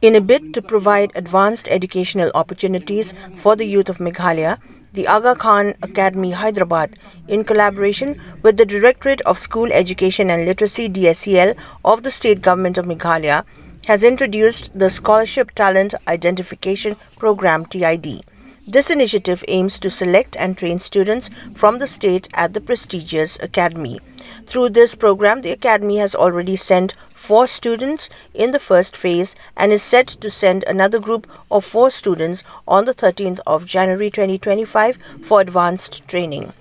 In a bid to provide advanced educational opportunities for the youth of Meghalaya, the Aga Khan Academy, Hyderabad, in collaboration with the Directorate of School Education and Literacy (DSEL) of the State Government of Meghalaya, has introduced the Scholarship Talent Identification Program (TID). This initiative aims to select and train students from the state at the prestigious academy. Through this program, the academy has already sent four students in the first phase and is set to send another group of four students on the 13th of January 2025 for advanced training.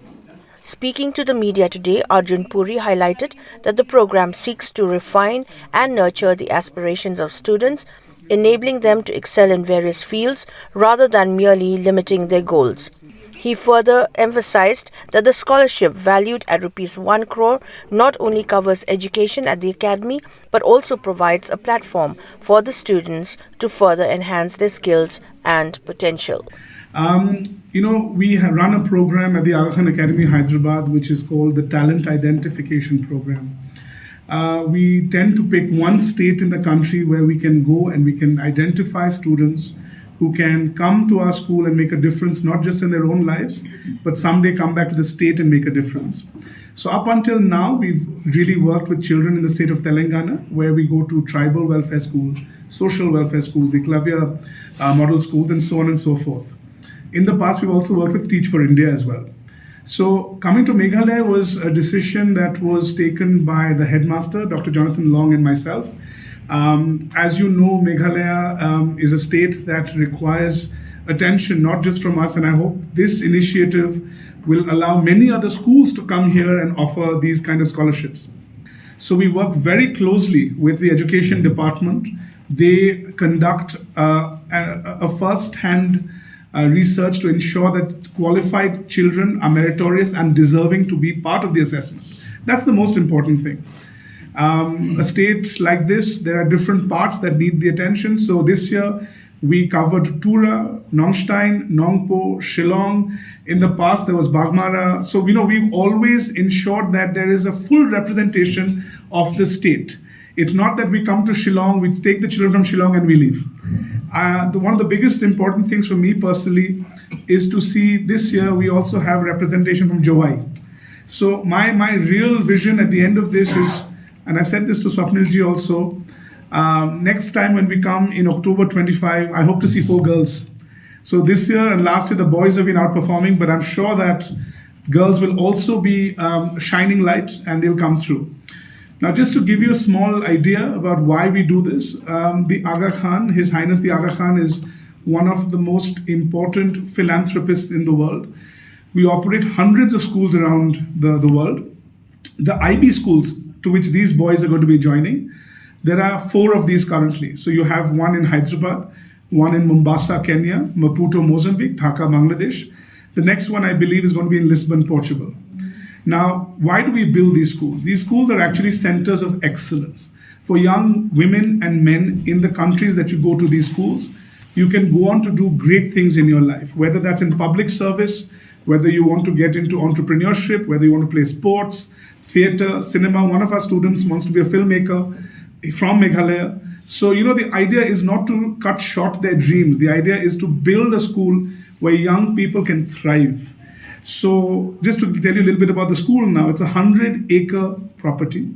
Speaking to the media today, Arjun Puri highlighted that the program seeks to refine and nurture the aspirations of students, enabling them to excel in various fields rather than merely limiting their goals. He further emphasized that the scholarship, valued at Rs 1 crore, not only covers education at the academy but also provides a platform for the students to further enhance their skills and potential. We have run a program at the Aga Khan Academy, Hyderabad, which is called the Talent Identification Program. We tend to pick one state in the country where we can go and we can identify students who can come to our school and make a difference, not just in their own lives, but someday come back to the state and make a difference. So up until now, we've really worked with children in the state of Telangana, where we go to tribal welfare schools, social welfare schools, the Eklavya model schools, and so on and so forth. In the past, we've also worked with Teach for India as well. So coming to Meghalaya was a decision that was taken by the headmaster, Dr. Jonathan Long, and myself. As you know, Meghalaya is a state that requires attention, not just from us, and I hope this initiative will allow many other schools to come here and offer these kind of scholarships. So we work very closely with the education department. They conduct a first-hand research to ensure that qualified children are meritorious and deserving to be part of the assessment. That's the most important thing. A state like this, there are different parts that need the attention. So this year, we covered Tura, Nongstein, Nongpo, Shillong. In the past, there was Bagmara. So, we've always ensured that there is a full representation of the state. It's not that we come to Shillong, we take the children from Shillong and we leave. One of the biggest important things for me personally is to see this year we also have representation from Jowai. So my real vision at the end of this is, and I said this to Swapnilji also, next time when we come in October 25, I hope to see 4 girls. So this year and last year the boys have been outperforming, but I'm sure that girls will also be shining light and they'll come through. Now, just to give you a small idea about why we do this, the Aga Khan, His Highness the Aga Khan, is one of the most important philanthropists in the world. We operate hundreds of schools around the world. The IB schools to which these boys are going to be joining, there are 4 of these currently. So you have one in Hyderabad, one in Mombasa, Kenya, Maputo, Mozambique, Dhaka, Bangladesh. The next one, I believe, is going to be in Lisbon, Portugal. Now, why do we build these schools? These schools are actually centers of excellence. For young women and men in the countries that you go to these schools, you can go on to do great things in your life, whether that's in public service, whether you want to get into entrepreneurship, whether you want to play sports, theater, cinema. One of our students wants to be a filmmaker from Meghalaya. So, the idea is not to cut short their dreams. The idea is to build a school where young people can thrive. So just to tell you a little bit about the school now, it's a 100-acre property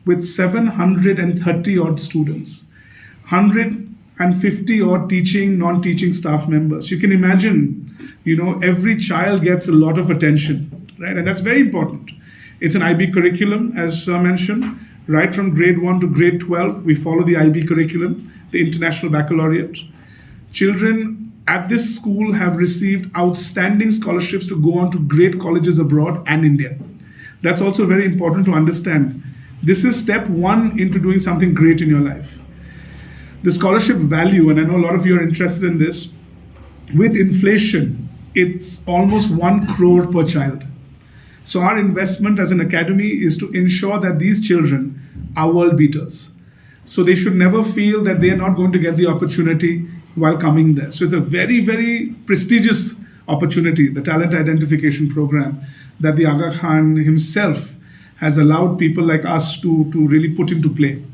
with 730 odd students, 150 odd teaching, non-teaching staff members. You can imagine, every child gets a lot of attention, right? And that's very important. It's an IB curriculum, as mentioned, right from grade 1 to grade 12. We follow the IB curriculum, the International Baccalaureate. Children at this school have received outstanding scholarships to go on to great colleges abroad and India. That's also very important to understand. This is step 1 into doing something great in your life. The scholarship value, and I know a lot of you are interested in this, with inflation, it's almost 1 crore per child. So our investment as an academy is to ensure that these children are world beaters. So they should never feel that they are not going to get the opportunity while coming there. So it's a very, very prestigious opportunity, the talent identification program that the Aga Khan himself has allowed people like us to really put into play.